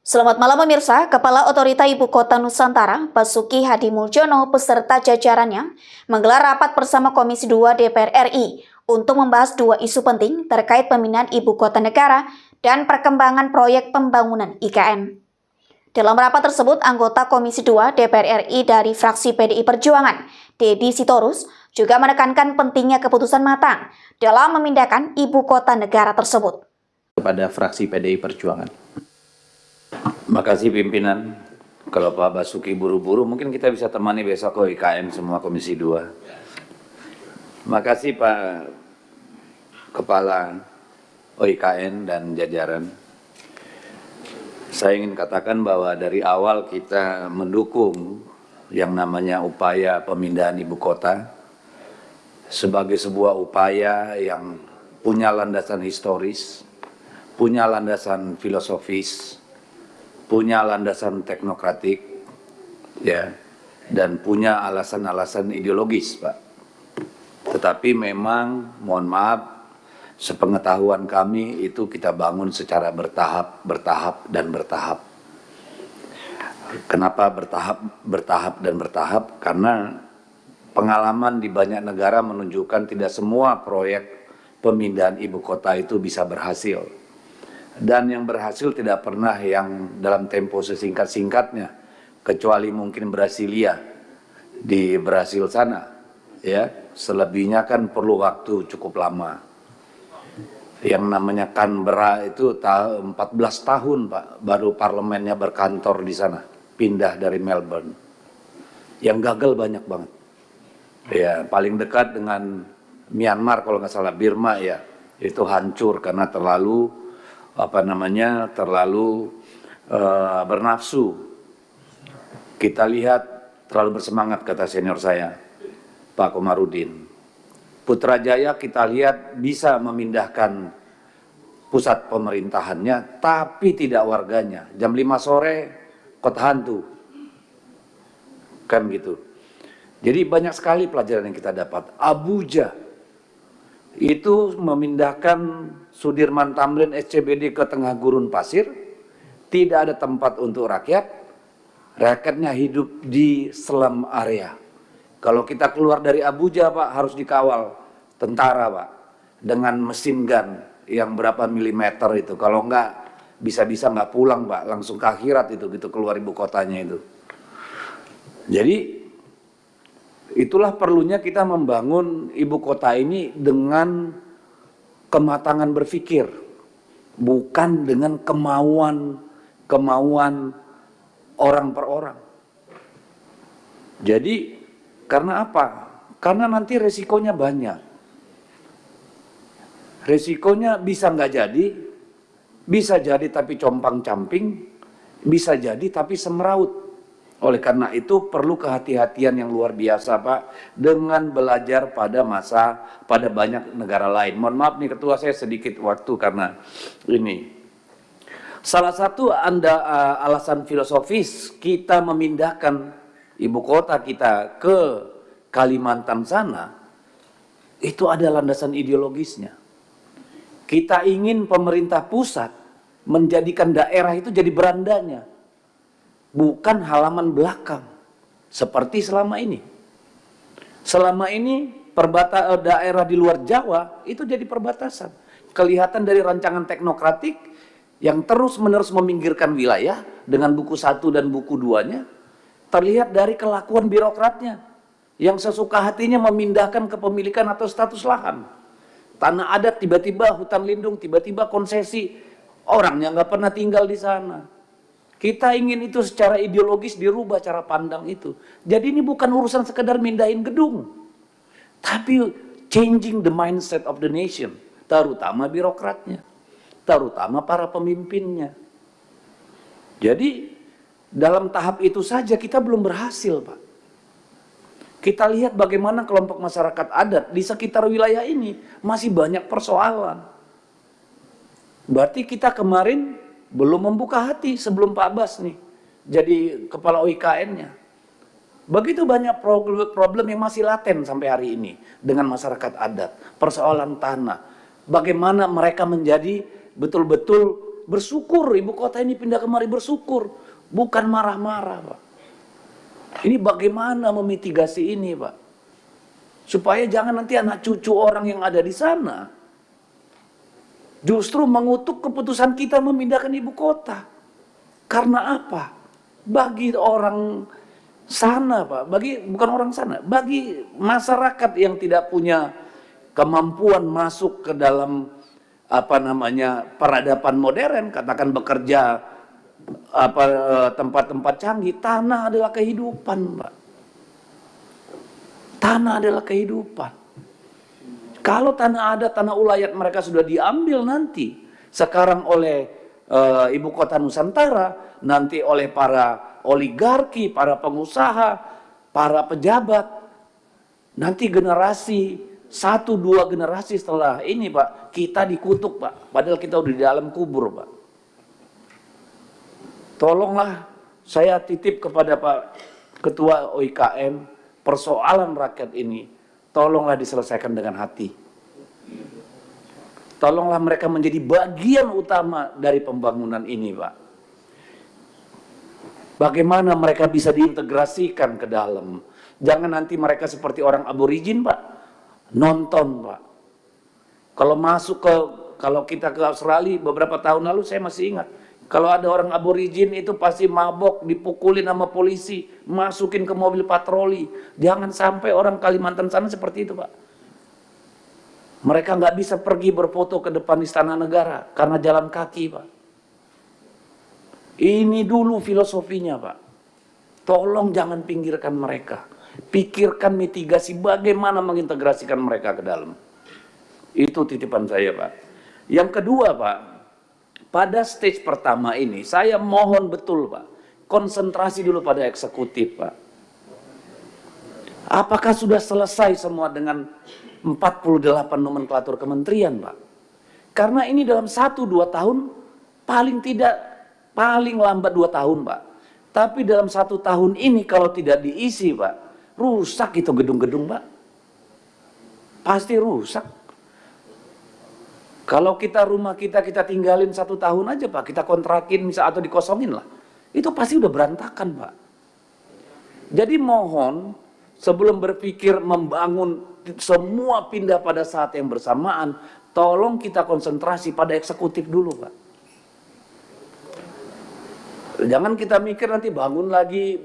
Selamat malam pemirsa, Kepala Otorita Ibu Kota Nusantara, Basuki Hadi Muljono beserta jajarannya menggelar rapat bersama Komisi 2 DPR RI untuk membahas dua isu penting terkait pemindahan ibu kota negara dan perkembangan proyek pembangunan IKN. Dalam rapat tersebut, anggota Komisi 2 DPR RI dari fraksi PDI Perjuangan, Deddy Sitorus, juga menekankan pentingnya keputusan matang dalam memindahkan ibu kota negara tersebut. Kepada fraksi PDI Perjuangan. Makasih pimpinan. Kalau Pak Basuki buru-buru, mungkin kita bisa temani besok ke IKN semua Komisi 2. Makasih Pak Kepala OIKN dan jajaran. Saya ingin katakan bahwa dari awal kita mendukung yang namanya upaya pemindahan ibu kota sebagai sebuah upaya yang punya landasan historis, punya landasan filosofis, punya landasan teknokratik, ya, dan punya alasan-alasan ideologis, Pak. Tetapi memang, mohon maaf, sepengetahuan kami itu kita bangun secara bertahap, dan bertahap. Kenapa bertahap, dan bertahap? Karena pengalaman di banyak negara menunjukkan tidak semua proyek pemindahan ibu kota itu bisa berhasil. Dan yang berhasil tidak pernah yang dalam tempo sesingkat-singkatnya, kecuali mungkin Brasilia di Brasil sana, ya. Selebihnya kan perlu waktu cukup lama. Yang namanya Canberra itu 14 tahun Pak, baru parlemennya berkantor di sana, pindah dari Melbourne. Yang gagal banyak banget. Ya, paling dekat dengan Myanmar kalau nggak salah, Birma ya, itu hancur karena terlalu bernafsu. Kita lihat terlalu bersemangat, kata senior saya, Pak Komarudin. Putrajaya kita lihat bisa memindahkan pusat pemerintahannya, tapi tidak warganya. Jam 5 sore, kota hantu. Kan gitu. Jadi banyak sekali pelajaran yang kita dapat. Abuja itu memindahkan Sudirman Tamrin SCBD ke tengah gurun pasir, tidak ada tempat untuk rakyat, rakyatnya hidup di slum area. Kalau kita keluar dari Abuja Pak, harus dikawal tentara Pak, dengan mesin gun yang berapa milimeter itu, kalau enggak bisa-bisa enggak pulang Pak, langsung ke akhirat itu gitu keluar ibu kotanya itu. Jadi itulah perlunya kita membangun ibu kota ini dengan kematangan berpikir, bukan dengan kemauan orang per orang. Jadi karena apa? Karena nanti resikonya banyak. Resikonya bisa nggak jadi, bisa jadi tapi compang-camping, bisa jadi tapi semeraut. Oleh karena itu perlu kehati-hatian yang luar biasa Pak, dengan belajar pada banyak negara lain. Mohon maaf nih Ketua, saya sedikit waktu karena ini. Salah satu alasan filosofis kita memindahkan ibu kota kita ke Kalimantan sana, itu ada landasan ideologisnya. Kita ingin pemerintah pusat menjadikan daerah itu jadi berandanya, bukan halaman belakang seperti selama ini. Selama ini daerah di luar Jawa itu jadi perbatasan. Kelihatan dari rancangan teknokratik yang terus-menerus meminggirkan wilayah dengan buku 1 dan buku 2-nya. Terlihat dari kelakuan birokratnya yang sesuka hatinya memindahkan kepemilikan atau status lahan. Tanah adat tiba-tiba hutan lindung, tiba-tiba konsesi, orangnya nggak pernah tinggal di sana. Kita ingin itu secara ideologis dirubah cara pandang itu. Jadi ini bukan urusan sekedar mindahin gedung, tapi changing the mindset of the nation, terutama birokratnya, terutama para pemimpinnya. Jadi dalam tahap itu saja kita belum berhasil Pak. Kita lihat bagaimana kelompok masyarakat adat di sekitar wilayah ini masih banyak persoalan. Berarti kita kemarin belum membuka hati sebelum Pak Bas nih jadi kepala OIKN-nya. Begitu banyak problem yang masih laten sampai hari ini dengan masyarakat adat. Persoalan tanah. Bagaimana mereka menjadi betul-betul bersyukur ibu kota ini pindah kemari, bersyukur, bukan marah-marah, Pak. Ini bagaimana memitigasi ini, Pak? Supaya jangan nanti anak cucu orang yang ada di sana justru mengutuk keputusan kita memindahkan ibu kota. Karena apa? Bagi orang sana, Pak, bukan orang sana, bagi masyarakat yang tidak punya kemampuan masuk ke dalam peradaban modern, katakan bekerja tempat-tempat canggih, tanah adalah kehidupan, Pak. Tanah adalah kehidupan. Kalau tanah ada, tanah ulayat mereka sudah diambil nanti. Sekarang oleh ibu kota Nusantara, nanti oleh para oligarki, para pengusaha, para pejabat. Nanti generasi, 1-2 generasi setelah ini, Pak, kita dikutuk, Pak. Padahal kita udah di dalam kubur, Pak. Tolonglah, saya titip kepada Pak Ketua OIKM, persoalan rakyat ini, tolonglah diselesaikan dengan hati. Tolonglah mereka menjadi bagian utama dari pembangunan ini, Pak. Bagaimana mereka bisa diintegrasikan ke dalam. Jangan nanti mereka seperti orang aborigin, Pak. Nonton, Pak. Kalau kita ke Australia beberapa tahun lalu, saya masih ingat. Kalau ada orang aborigin itu pasti mabok, dipukulin sama polisi, masukin ke mobil patroli. Jangan sampai orang Kalimantan sana seperti itu, Pak. Mereka nggak bisa pergi berfoto ke depan Istana Negara karena jalan kaki, Pak. Ini dulu filosofinya, Pak. Tolong jangan pinggirkan mereka. Pikirkan mitigasi bagaimana mengintegrasikan mereka ke dalam. Itu titipan saya, Pak. Yang kedua, Pak, pada stage pertama ini, saya mohon betul, Pak, konsentrasi dulu pada eksekutif, Pak. Apakah sudah selesai semua dengan 48 nomenklatur kementerian, Pak? Karena ini dalam 1-2 tahun, paling lambat 2 tahun, Pak. Tapi dalam 1 tahun ini kalau tidak diisi, Pak, rusak itu gedung-gedung, Pak. Pasti rusak. Kalau rumah kita tinggalin 1 tahun aja, Pak, kita kontrakin atau dikosongin lah, itu pasti udah berantakan, Pak. Jadi mohon sebelum berpikir membangun semua pindah pada saat yang bersamaan, tolong kita konsentrasi pada eksekutif dulu, Pak. Jangan kita mikir nanti bangun lagi,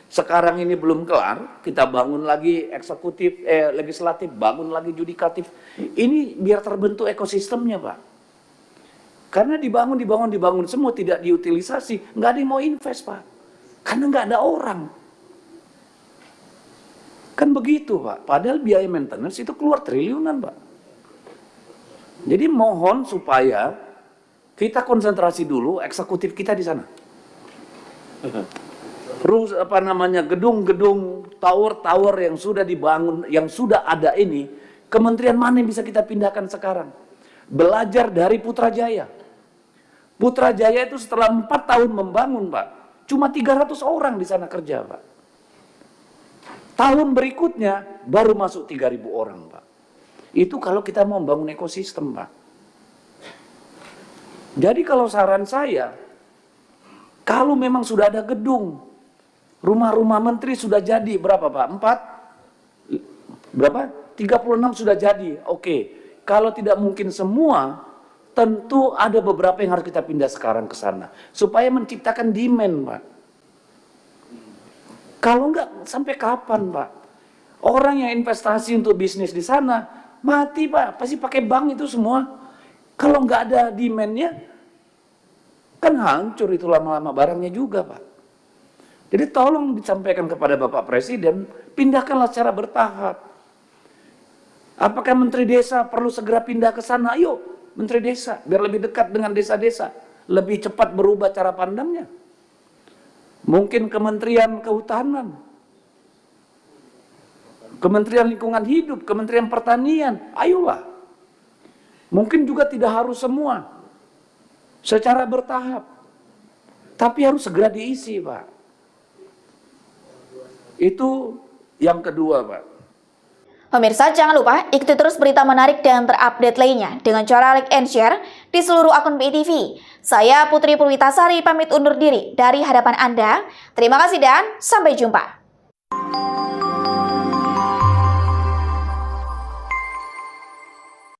sekarang ini belum kelar, kita bangun lagi eksekutif, legislatif, bangun lagi judikatif. Ini biar terbentuk ekosistemnya, Pak. Karena dibangun semua tidak diutilisasi, nggak ada yang mau invest, Pak. Karena nggak ada orang. Kan begitu, Pak. Padahal biaya maintenance itu keluar triliunan, Pak. Jadi mohon supaya kita konsentrasi dulu eksekutif kita di sana. Gedung-gedung, tower-tower yang sudah dibangun, yang sudah ada ini, kementerian mana yang bisa kita pindahkan sekarang? Belajar dari Putrajaya. Putrajaya itu setelah 4 tahun membangun, Pak, cuma 300 orang di sana kerja, Pak. Tahun berikutnya baru masuk 3.000 orang, Pak. Itu kalau kita mau membangun ekosistem, Pak. Jadi kalau saran saya, kalau memang sudah ada gedung, rumah-rumah menteri sudah jadi, berapa, Pak? 36 sudah jadi. Oke. Kalau tidak mungkin semua, tentu ada beberapa yang harus kita pindah sekarang ke sana. Supaya menciptakan demand, Pak. Kalau enggak, sampai kapan, Pak? Orang yang investasi untuk bisnis di sana, mati, Pak. Pasti pakai bank itu semua. Kalau enggak ada demand-nya, kan hancur itu lama-lama barangnya juga, Pak. Jadi tolong disampaikan kepada Bapak Presiden, pindahkanlah secara bertahap. Apakah Menteri Desa perlu segera pindah ke sana? Ayo, Menteri Desa, biar lebih dekat dengan desa-desa. Lebih cepat berubah cara pandangnya. Mungkin Kementerian Kehutanan, Kementerian Lingkungan Hidup, Kementerian Pertanian, ayolah. Mungkin juga tidak harus semua. Secara bertahap. Tapi harus segera diisi, Pak. Itu yang kedua, Pak. Pemirsa, jangan lupa ikuti terus berita menarik dan terupdate lainnya dengan cara like and share di seluruh akun BTV. Saya Putri Purwitasari pamit undur diri dari hadapan Anda. Terima kasih dan sampai jumpa.